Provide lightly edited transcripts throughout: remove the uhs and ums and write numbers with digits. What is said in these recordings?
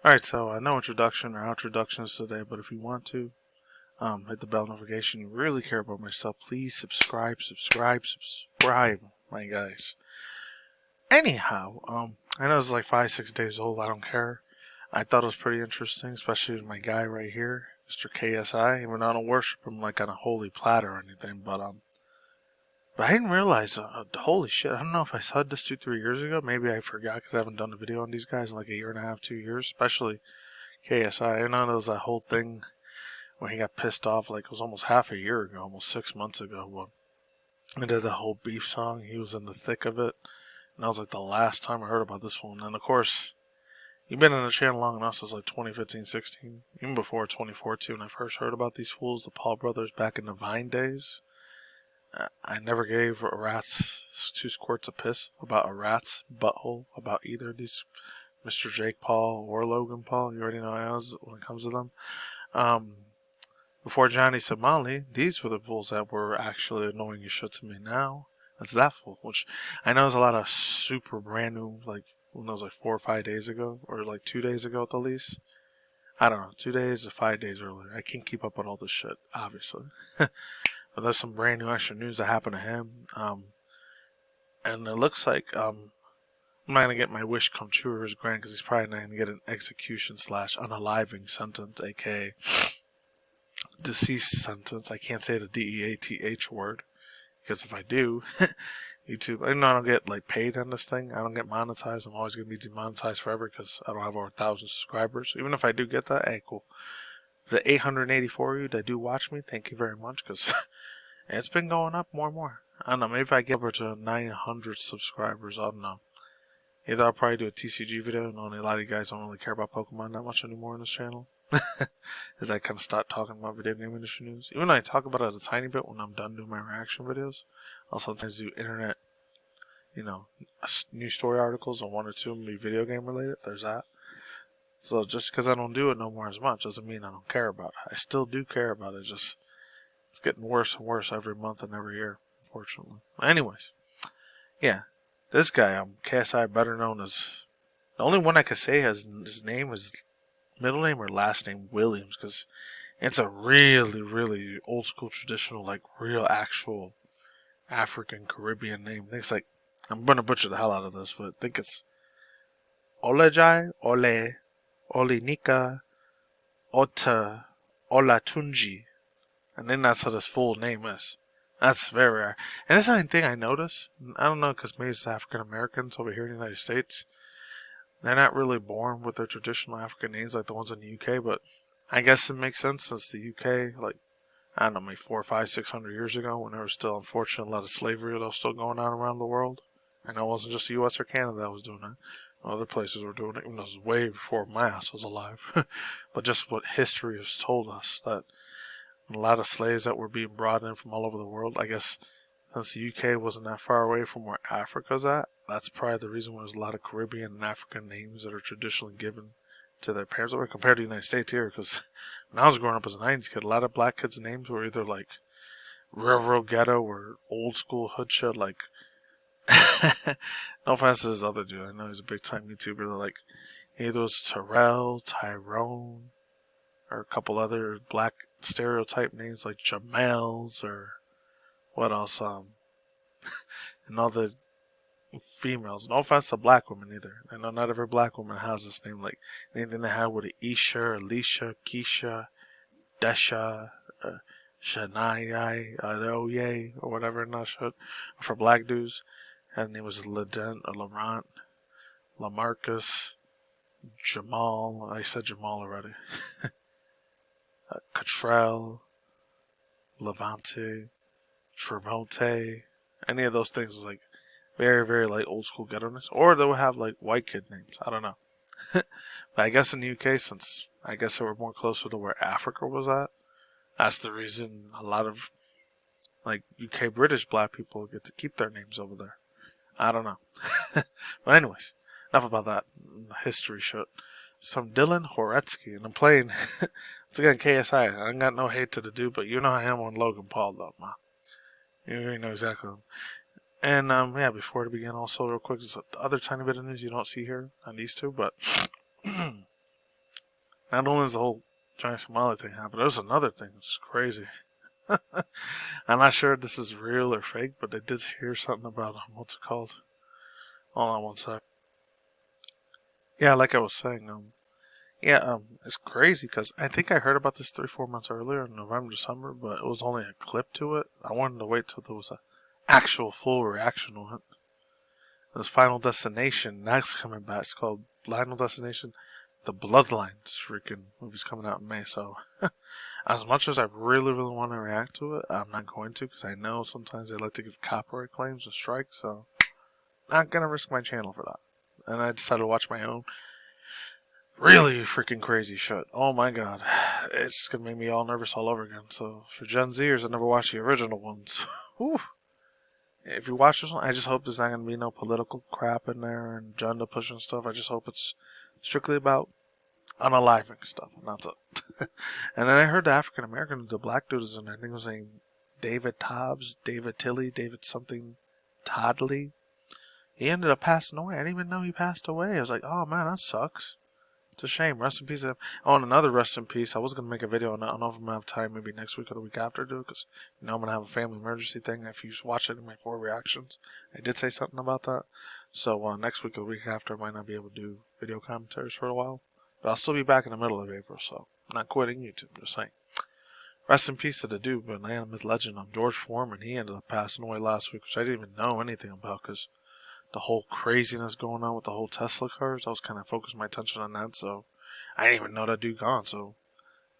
Alright, so no introduction or introductions today, but if you want to, hit the bell notification. You really care about my stuff, please subscribe, my guys. Anyhow, I know it's like 5-6 days old. I don't care. I thought it was pretty interesting, especially with my guy right here, Mr. KSI. Even though I don't worship him like on a holy platter or anything, but I didn't realize. Holy shit! I don't know if I said this 2-3 years ago. Maybe I forgot because I haven't done a video on these guys in like a year and a half, 2 years, especially KSI. I know there was that whole thing when he got pissed off, like it was almost half a year ago, almost 6 months ago. When he did the whole beef song, he was in the thick of it, and that was like the last time I heard about this one. And of course, you've been in the channel long enough since like 2015, 16, even before 2014 when I first heard about these fools, the Paul brothers back in the Vine days. I never gave a rat's 2 squirts of piss about a rat's butthole about either of these, Mr. Jake Paul or Logan Paul. You already know how it is when it comes to them. Before Johnny Somali, these were the fools that were actually annoying as shit to me. Now, it's that fool, which I know is a lot of super brand new, like, who knows, like 4 or 5 days ago, or like 2 days ago at the least. I don't know, 2 days or 5 days earlier. I can't keep up with all this shit, obviously. But there's some brand new extra news that happened to him. And it looks like, I'm not gonna get my wish come true or his grand because he's probably not gonna get an execution / unaliving sentence, aka deceased sentence. I can't say the DEATH word because if I do, YouTube, I know I don't get like paid on this thing. I don't get monetized. I'm always gonna be demonetized forever because I don't have over 1,000 subscribers. Even if I do get that, hey, cool. The 884 of you that do watch me, thank you very much because it's been going up more and more. I don't know. Maybe if I get over to 900 subscribers, I don't know. Either I'll probably do a TCG video, knowing a lot of you guys don't really care about Pokemon that much anymore on this channel. As I kind of start talking about video game industry news. Even though I talk about it a tiny bit when I'm done doing my reaction videos, I'll sometimes do internet, news story articles, or 1 or 2 of them be video game related. There's that. So just because I don't do it no more as much doesn't mean I don't care about it. I still do care about it. Just it's getting worse and worse every month and every year, unfortunately. Anyways, yeah, this guy, KSI, better known as the only one I could say has his name is middle name or last name Williams because it's a really, really old school traditional, like real actual African Caribbean name. I think it's like I'm gonna butcher the hell out of this, but I think it's Olejai Ole Olinika Ota Olatunji. And then that's what his full name is. That's very rare. And that's the only thing I notice. I don't know, because maybe it's African Americans over here in the United States. They're not really born with their traditional African names like the ones in the UK, but I guess it makes sense since the UK, like, I don't know, maybe 400, 500, 600 years ago, when there was still, unfortunately, a lot of slavery that was still going on around the world. I know it wasn't just the US or Canada that was doing it. Other places were doing it, even though it was way before my ass was alive. But just what history has told us, that a lot of slaves that were being brought in from all over the world, I guess, since the UK wasn't that far away from where Africa's at, that's probably the reason why there's a lot of Caribbean and African names that are traditionally given to their parents over compared to the United States here. Because when I was growing up as a 90s kid, a lot of black kids' names were either like railroad ghetto or old school hood shit. Like, no offense to this other dude, I know he's a big time YouTuber. Like, either it was Terrell, Tyrone, or a couple other black stereotype names like Jamels or what else? And all the females. No offense to black women either. I know not every black woman has this name. Like anything they have with an Isha, Alicia, Keisha, Desha, Shania, Adoye, or whatever. Not sure. For black dudes, and it was Ladent, Laurent, Lamarcus, Jamal. I said Jamal already. Cottrell, Levante, Trevante, any of those things is like very, very like old school ghetto-ness. Or they would have like white kid names. I don't know. But I guess in the UK, since I guess they were more closer to where Africa was at, that's the reason a lot of like UK British black people get to keep their names over there. I don't know. But anyways, enough about that history shit. Some Dylan Horetsky, and I'm playing. It's again KSI. I ain't got no hate to the dude, but you know I am on Logan Paul though, man. You know exactly. And yeah, before to begin, also real quick, there's the other tiny bit of news you don't see here on these two, but Not only is the whole giant Somali thing happening, there's another thing which is crazy. I'm not sure if this is real or fake, but I did hear something about what's it called? Hold on one sec. Yeah, like I was saying, it's crazy because I think I heard about this 3-4 months earlier in November, December, but it was only a clip to it. I wanted to wait till there was an actual full reaction on it. This Final Destination, that's coming back. It's called Final Destination. The Bloodlines freaking movie's coming out in May, so as much as I really, really want to react to it, I'm not going to because I know sometimes they like to give copyright claims a strike, so not gonna risk my channel for that. And I decided to watch my own really freaking crazy shit. Oh my god. It's gonna make me all nervous all over again. So for Gen Zers that never watched the original ones, whew. If you watch this one, I just hope there's not gonna be no political crap in there and agenda pushing stuff. I just hope it's strictly about unaliving stuff, and that's it. And then I heard the African American, the black dude is in there. I think it was named David Tobbs, David Tilley, David something Toddley. He ended up passing away. I didn't even know he passed away. I was like, oh man, that sucks. It's a shame. Rest in peace. Oh, and another rest in peace. I was going to make a video on it. I don't know if I'm going to have time maybe next week or the week after to do it because, I'm going to have a family emergency thing. If you watch it in my 4 reactions, I did say something about that. So next week or the week after, I might not be able to do video commentaries for a while. But I'll still be back in the middle of April, so I'm not quitting YouTube, just saying. Rest in peace to the dude, but I am a legend. George Foreman. He ended up passing away last week, which I didn't even know anything about because the whole craziness going on with the whole Tesla cars, I was kind of focusing my attention on that, so I didn't even know that dude gone, so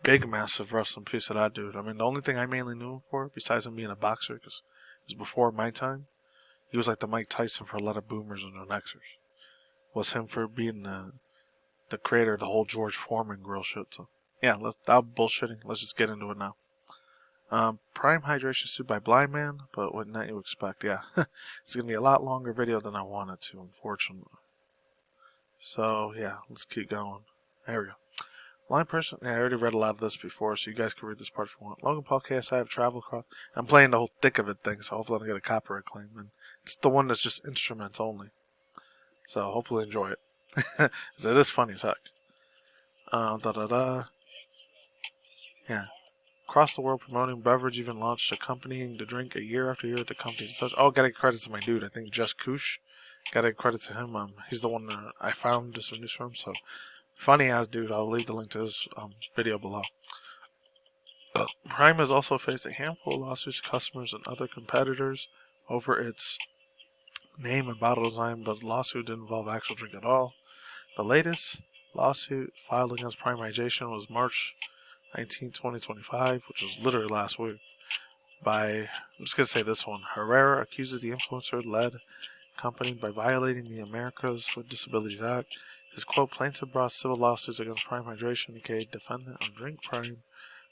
big, massive rest in peace to that dude. I mean, the only thing I mainly knew him for, besides him being a boxer, because it was before my time, he was like the Mike Tyson for a lot of boomers and Gen Xers, was him for being the creator of the whole George Foreman grill shit, so yeah, I'm bullshitting, let's just get into it now. Prime hydration suit by Blind Man, but what not you expect, yeah. It's going to be a lot longer video than I wanted to, unfortunately. So, yeah, let's keep going. There we go. Blind person, yeah, I already read a lot of this before, so you guys can read this part if you want. Logan Paul, KSI have traveled across. I'm playing the whole thick of it thing, so hopefully I don't get a copyright claim. And it's the one that's just instruments only. So hopefully enjoy it. It is funny as heck. Yeah. Across the world promoting beverage, even launched accompanying the drink a year after year at the companies and such. Oh, gotta give credit to my dude. I think Just Koosh. Gotta give credit to him. He's the one that I found this news from. So funny ass dude. I'll leave the link to his video below. Prime has also faced a handful of lawsuits to customers and other competitors over its name and bottle design, but the lawsuit didn't involve actual drink at all. The latest lawsuit filed against Prime Hydration was March 19, 2025, which was literally last week, I'm just going to say this one. Herrera accuses the influencer-led company by violating the Americans with Disabilities Act. His quote, plaintiff brought civil lawsuits against Prime Hydration, aka defendant on Drink Prime,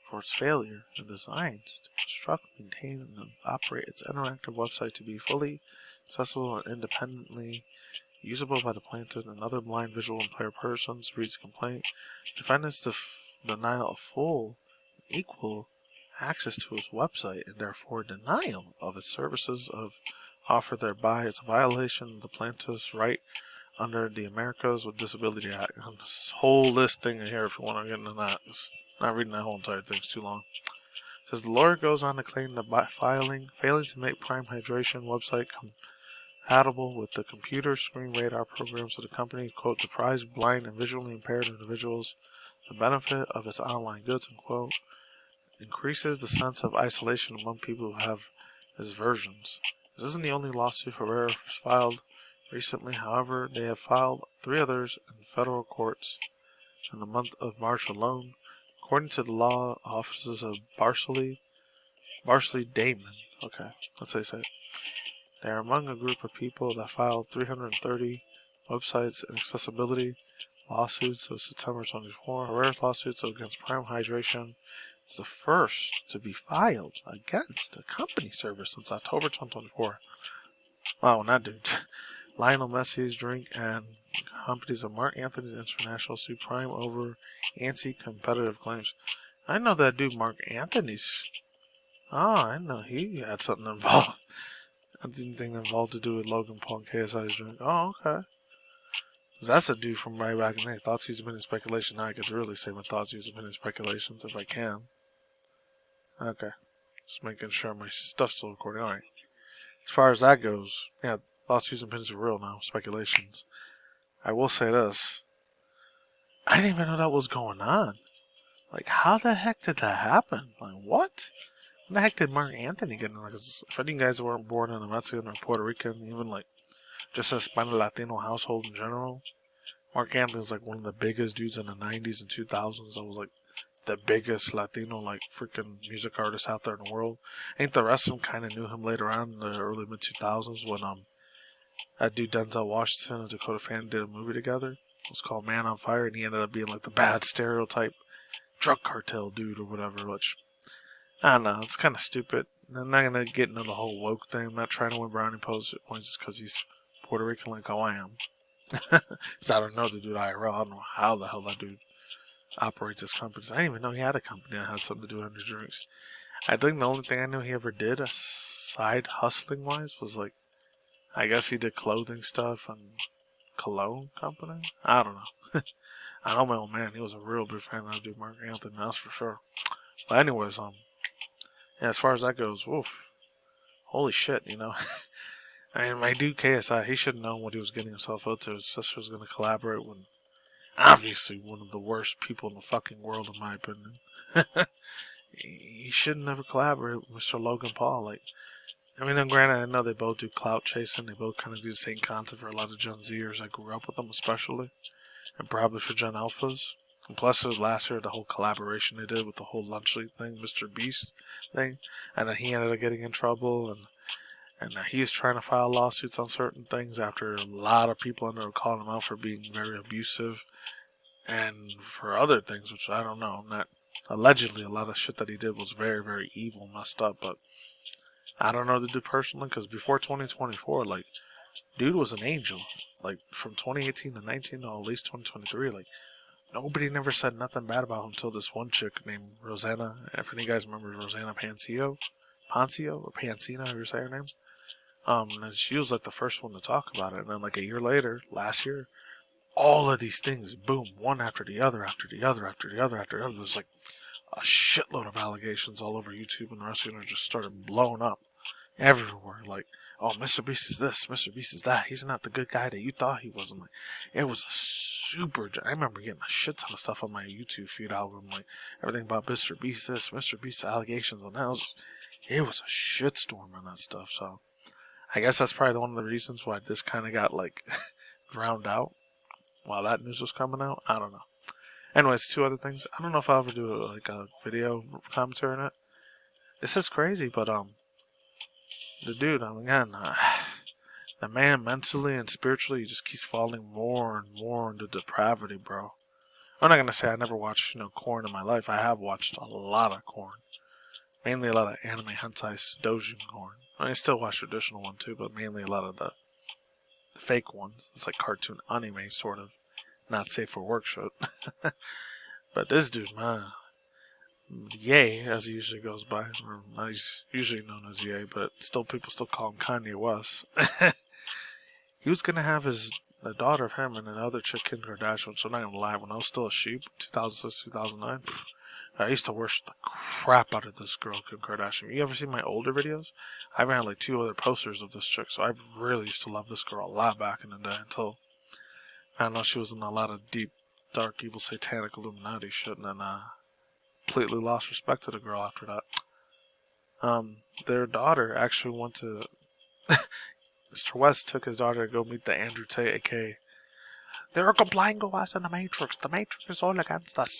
for its failure in designs to construct, maintain, and operate its interactive website to be fully accessible and independently usable by the plaintiff and other blind, visual, impaired persons, reads the complaint. Defendant's denial of full, equal access to its website and therefore denial of its services offered thereby is a violation of the plaintiff's right under the Americans with Disability Act. And this whole list thing in here, if you want to get into that, it's not reading that whole entire thing, it's too long. It says the lawyer goes on to claim that failing to make Prime Hydration website compatible with the computer screen radar programs of the company, quote, deprives blind and visually impaired individuals the benefit of its online goods, unquote, increases the sense of isolation among people who have its versions. This isn't the only lawsuit Herrera filed recently, however, they have filed 3 others in federal courts in the month of March alone. According to the law offices of Barsley Damon, okay, that's how you say it. They are among a group of people that filed 330 websites and accessibility lawsuits of September 24. Herrera's lawsuits against Prime Hydration is the first to be filed against a company service since October 2024. Wow, and that dude. Lionel Messi's drink and companies of Mark Anthony's International sued Prime over anti-competitive claims. I know that dude Mark Anthony's. Oh, I know he had something involved. Anything involved to do with Logan Paul and KSI's drink. Oh, okay. 'Cause that's a dude from right back in the day. Thoughts, views, opinions, speculation. Now I get to really say my thoughts, views, opinions, speculations if I can. Okay. Just making sure my stuff's still recording. Alright. As far as that goes, yeah, thoughts, views, opinions are real now. Speculations. I will say this. I didn't even know that was going on. Like, how the heck did that happen? Like, what? When the heck did Mark Anthony get in there? Because if any guys weren't born in a Mexican or Puerto Rican, even like just a Hispanic Latino household in general, Mark Anthony's like one of the biggest dudes in the 90s and 2000s. That was like the biggest Latino like freaking music artist out there in the world. I think the rest of them kind of knew him later on in the early mid 2000s when that dude Denzel Washington and Dakota Fanning did a movie together. It was called Man on Fire, and he ended up being like the bad stereotype drug cartel dude or whatever, which I don't know, it's kind of stupid. I'm not gonna get into the whole woke thing. I'm not trying to win brownie points just because he's Puerto Rican like how I am. Because I don't know the dude IRL. I don't know how the hell that dude operates his companies. I didn't even know he had a company that had something to do with energy drinks. I think the only thing I knew he ever did, aside hustling wise, was like, I guess he did clothing stuff and cologne company. I don't know. I know my old man. He was a real big fan of that dude, Mark Anthony. That's for sure. But anyways, yeah, as far as that goes, woof. Holy shit, you know. I mean, my dude KSI, he should have known what he was getting himself into. His sister was going to collaborate with, obviously, one of the worst people in the fucking world, in my opinion. He shouldn't have collaborated with Mr. Logan Paul. Like, I mean, granted, I know they both do clout chasing. They both kind of do the same content for a lot of Gen Zers. I grew up with them, especially. And probably for Gen Alphas. And plus, it was last year, the whole collaboration they did with the whole Lunchley thing, Mr. Beast thing. And then he ended up getting in trouble, and he's trying to file lawsuits on certain things after a lot of people ended up calling him out for being very abusive and for other things, which I don't know. Allegedly, a lot of shit that he did was very, very evil, messed up, but I don't know the dude personally, because before 2024, like, dude was an angel. Like, from 2018 to 19, or at least 2023, like, nobody never said nothing bad about him until this one chick named Rosanna. If any guys remember Rosanna Poncio, or Pancina, however you say her name. And she was like the first one to talk about it. And then like a year later, last year, all of these things, boom, one after the other, after the other, after the other, after the other. It was like a shitload of allegations all over YouTube, and the rest of it just started blowing up everywhere. Like, oh, Mr. Beast is this, Mr. Beast is that. He's not the good guy that you thought he was. And like, it was a super. I remember getting a shit ton of stuff on my YouTube feed album, like everything about Mr. Beast this, Mr. Beast allegations, and it was a shitstorm on that stuff. So I guess that's probably one of the reasons why this kind of got like drowned out while that news was coming out. I don't know. Anyways, two other things. I don't know if I'll ever do like a video commentary on it. This is crazy, but the dude, again, the man mentally and spiritually he just keeps falling more and more into depravity, bro. I'm not gonna say I never watched corn in my life. I have watched a lot of corn, mainly a lot of anime hentai doujin corn. I still watch traditional one too, but mainly a lot of the fake ones. It's like cartoon anime, sort of. Not safe for work shit. But this dude, man, Ye, as he usually goes by, or he's usually known as Ye, but people still call him Kanye West. He was gonna have the daughter of him and another chick, Kim Kardashian. So I'm not gonna lie, when I was still a sheep, 2006, 2009, I used to worship the crap out of this girl, Kim Kardashian. You ever seen my older videos? I've had like 2 other posters of this chick, so I really used to love this girl a lot back in the day until I know she was in a lot of deep, dark, evil, satanic Illuminati shit, and then completely lost respect to the girl after that. Their daughter actually went to Mr. West took his daughter to go meet the Andrew Tate, aka they're complying to us in the Matrix. The Matrix is all against us.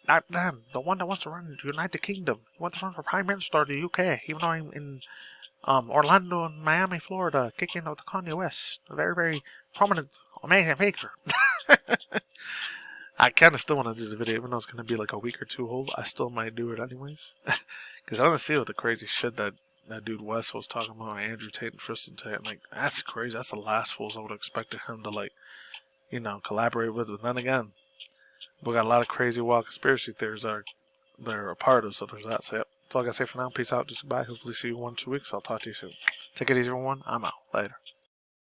Not them. The one that wants to run the United Kingdom. He wants to run for Prime Minister of the UK, even though I'm in Orlando and Miami, Florida, kicking out the Kanye West. A very, very prominent, amazing faker. I kind of still want to do the video, even though it's going to be like a week or 2 old. I still might do it anyways. Because I want to see what the crazy shit that dude West was talking about, Andrew Tate and Tristan Tate. I'm like, that's crazy. That's the last fools I would have expected him to, like, collaborate with. But then again, we got a lot of crazy, wild conspiracy theories that they're a part of, so there's that. So, yep. That's all I got to say for now. Peace out. Just goodbye. Hopefully see you in 1-2 weeks. I'll talk to you soon. Take it easy, everyone. I'm out. Later.